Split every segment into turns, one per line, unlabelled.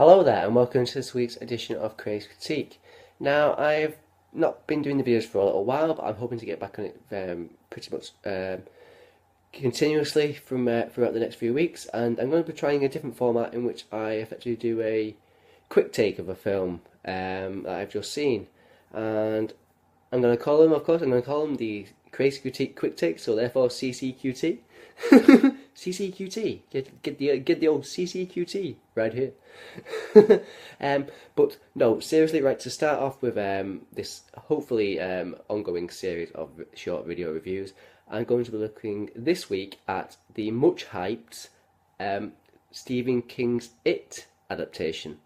Hello there, and welcome to this week's edition of CCQT. Now, I've not been doing the videos for a little while, but I'm hoping to get back on it pretty much continuously from throughout the next few weeks, and I'm going to be trying a different format in which I effectively do a quick take of a film that I've just seen, and I'm going to call them, of course, I'm going to call them the CCQT quick take, so therefore CCQT. CCQT, get the old CCQT right here. But no, seriously, right, to start off with this hopefully ongoing series of short video reviews, I'm going to be looking this week at the much hyped Stephen King's It adaptation.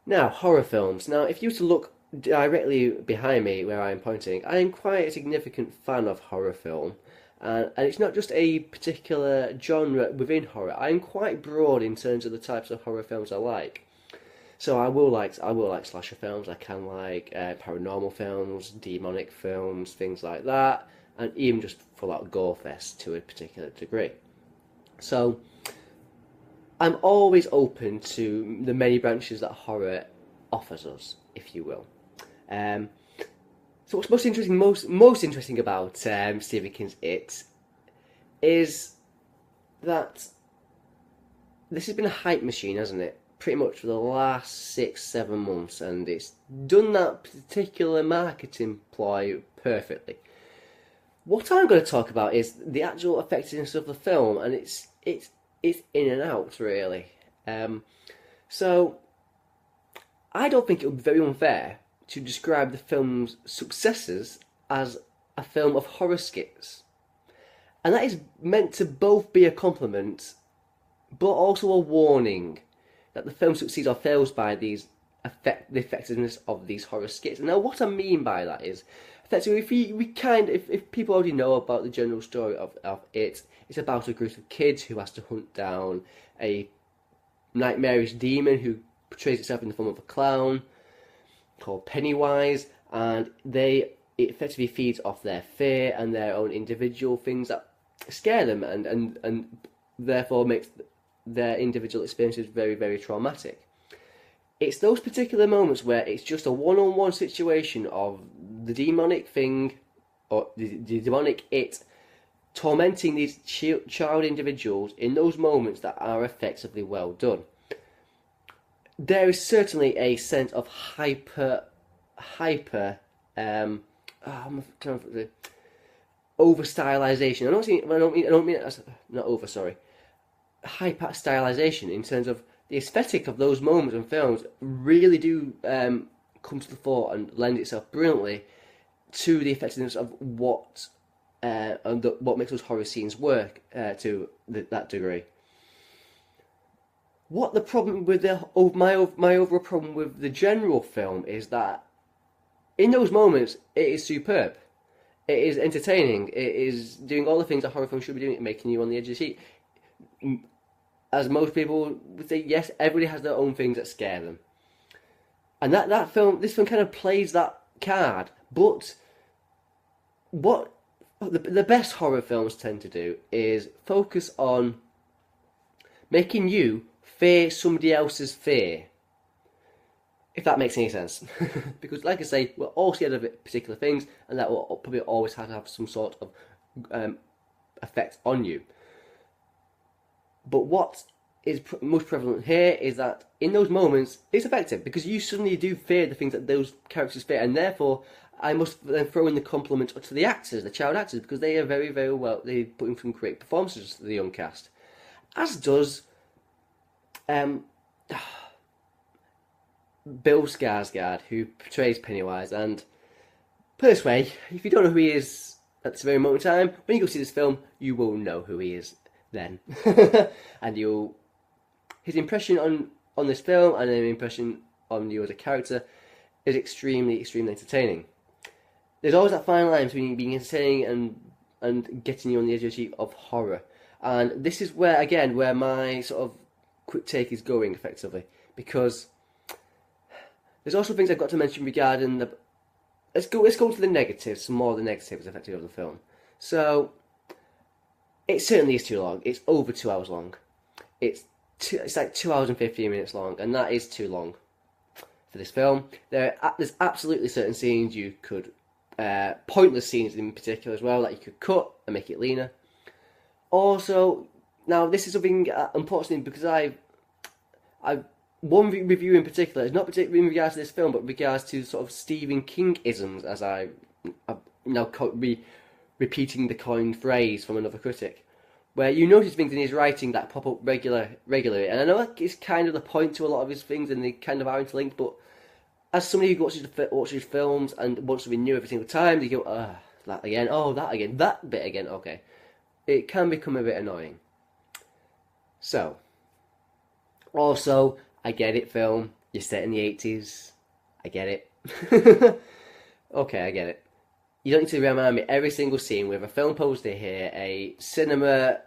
Now, horror films. Now, if you were to look directly behind me where I'm pointing, I am quite a significant fan of horror film. And it's not just a particular genre within horror. I'm quite broad in terms of the types of horror films I like. So I will like slasher films. I can like paranormal films, demonic films, things like that, and even just full out gore fest to a particular degree. So I'm always open to the many branches that horror offers us, if you will. So what's most interesting about Stephen King's It is that this has been a hype machine, hasn't it? Pretty much for the last 6-7 months, and it's done that particular marketing ploy perfectly. What I'm going to talk about is the actual effectiveness of the film, and it's in and out really. So I don't think it would be very unfair to describe the film's successes as a film of horror skits. And that is meant to both be a compliment, but also a warning that the film succeeds or fails by the effectiveness of these horror skits. Now, what I mean by that is, effectively, if people already know about the general story of it, it's about a group of kids who has to hunt down a nightmarish demon who portrays itself in the form of a clown called Pennywise, and it effectively feeds off their fear and their own individual things that scare them, and therefore makes their individual experiences very, very traumatic. It's those particular moments where it's just a one-on-one situation of the demonic thing, or the demonic it, tormenting these child individuals in those moments that are effectively well done. There is certainly a sense of hyper over stylization. I don't mean it as not over. Sorry, hyper stylization in terms of the aesthetic of those moments and films really do come to the fore and lend itself brilliantly to the effectiveness of what makes those horror scenes work to that degree. What the problem with my overall problem with the general film is that in those moments it is superb, it is entertaining, it is doing all the things a horror film should be doing, making you on the edge of the seat. As most people would say, yes, everybody has their own things that scare them, and this film kind of plays that card. But what the best horror films tend to do is focus on making you fear somebody else's fear, if that makes any sense. Because, like I say, we're all scared of particular things, and that will probably always have some sort of effect on you. But what is most prevalent here is that in those moments, it's effective, because you suddenly do fear the things that those characters fear, and therefore I must then throw in the compliment to the actors, the child actors, because they are very, very well, they put in some great performances to the young cast, as does Bill Skarsgård, who portrays Pennywise. And put it this way, if you don't know who he is at this very moment in time, when you go see this film, you will know who he is then. And his impression on this film and an impression on you as a character is extremely, extremely entertaining. There's always that fine line between being entertaining and getting you on the edge of the seat of horror. And this is where my sort of quick take is going effectively, because there's also things I've got to mention regarding the. Let's go to the negatives, some more of the negatives effectively of the film. So it certainly is too long. It's over 2 hours long. It's it's like 2 hours and 15 minutes long, and that is too long for this film. There's absolutely certain scenes you could, pointless scenes in particular as well, that you could cut and make it leaner. Also, now this is something unfortunately because I've one review in particular is not particularly in regards to this film, but in regards to sort of Stephen King isms, as I've now repeating the coined phrase from another critic, where you notice things in his writing that pop up regularly, and I know that it's kind of the point to a lot of his things, and they kind of are interlinked. But as somebody who watches films and wants something new every single time, they go, that again, that again, that bit again. Okay, it can become a bit annoying. So, also, I get it, film. You're set in the 80s. I get it. Okay, I get it. You don't need to remind me every single scene with a film poster here, a cinema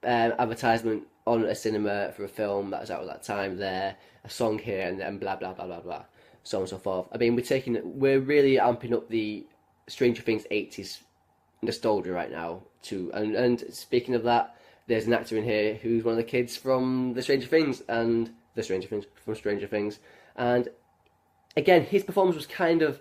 advertisement on a cinema for a film that was out at that time there, a song here, and blah, blah, blah, blah, blah, so on and so forth. I mean, we're really amping up the Stranger Things 80s nostalgia right now, too. And speaking of that, there's an actor in here who's one of the kids from Stranger Things, and again, his performance was kind of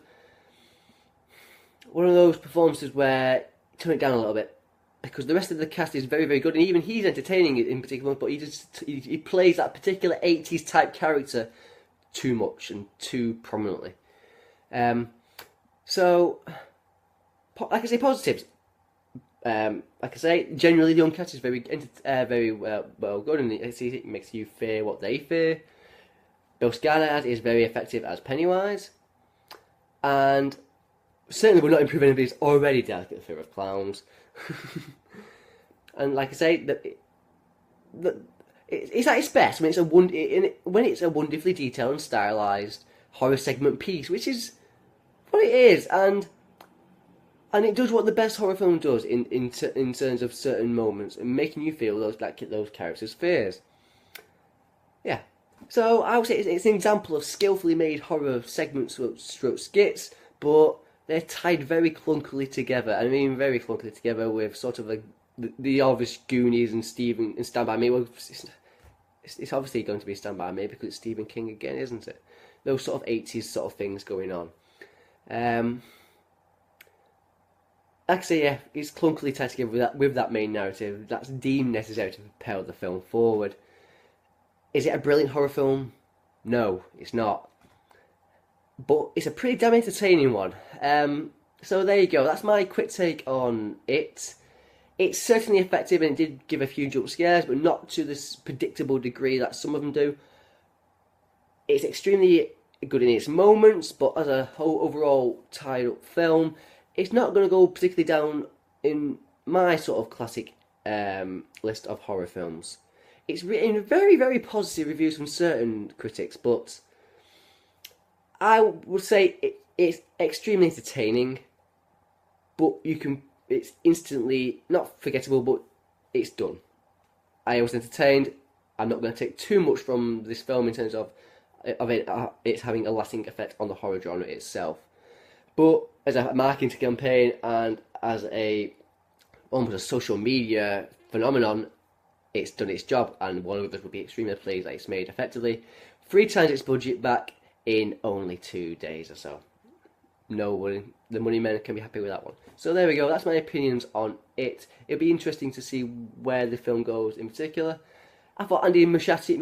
one of those performances where turn it down a little bit, because the rest of the cast is very, very good, and even he's entertaining in particular, but he plays that particular 80s type character too much and too prominently. So, like I say, positives. Like I say, generally the young cast is very well good, and it makes you fear what they fear. Bill Skarsgård is very effective as Pennywise, and certainly we're not improving anybody's already delicate fear of clowns. And like I say, it's at its best when it's a wonderfully detailed and stylised horror segment piece, which is what it is, and it does what the best horror film does in terms of certain moments and making you feel those characters' fears. Yeah. So I would say it's an example of skillfully made horror segments, stroke skits, but they're tied very clunkily together. I mean, very clunkily together with sort of the obvious Goonies and Stand By Me. Well, it's obviously going to be Stand By Me because it's Stephen King again, isn't it? Those sort of 80s sort of things going on. Actually, yeah, it's clunkily tied together with that main narrative that's deemed necessary to propel the film forward. Is it a brilliant horror film? No, it's not. But it's a pretty damn entertaining one. So there you go. That's my quick take on it. It's certainly effective, and it did give a few jump scares, but not to this predictable degree that some of them do. It's extremely good in its moments, but as a whole overall tied up film, it's not going to go particularly down in my sort of classic list of horror films. It's written very, very positive reviews from certain critics, but I would say it's extremely entertaining, but it's instantly, not forgettable, but it's done. I was entertained. I'm not going to take too much from this film in terms of it's having a lasting effect on the horror genre itself. But as a marketing campaign and as almost a social media phenomenon, it's done its job, and one of us will be extremely pleased that it's made effectively 3 times its budget back in only 2 days or so. The money men can be happy with that one. So there we go, that's my opinions on it. It'll be interesting to see where the film goes in particular. I thought Andy Muschietti,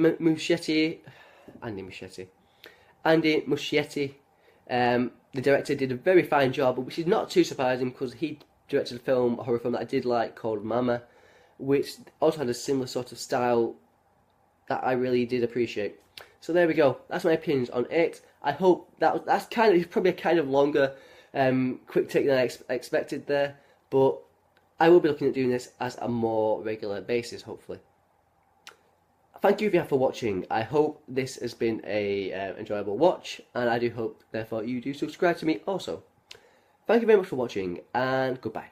the director, did a very fine job, which is not too surprising because he directed a horror film that I did like called Mama, which also had a similar sort of style that I really did appreciate. So there we go. That's my opinions on it. I hope that's probably a kind of longer, quick take than I expected there, but I will be looking at doing this as a more regular basis, hopefully. Thank you for watching. I hope this has been a enjoyable watch, and I do hope, therefore, you do subscribe to me also. Thank you very much for watching, and goodbye.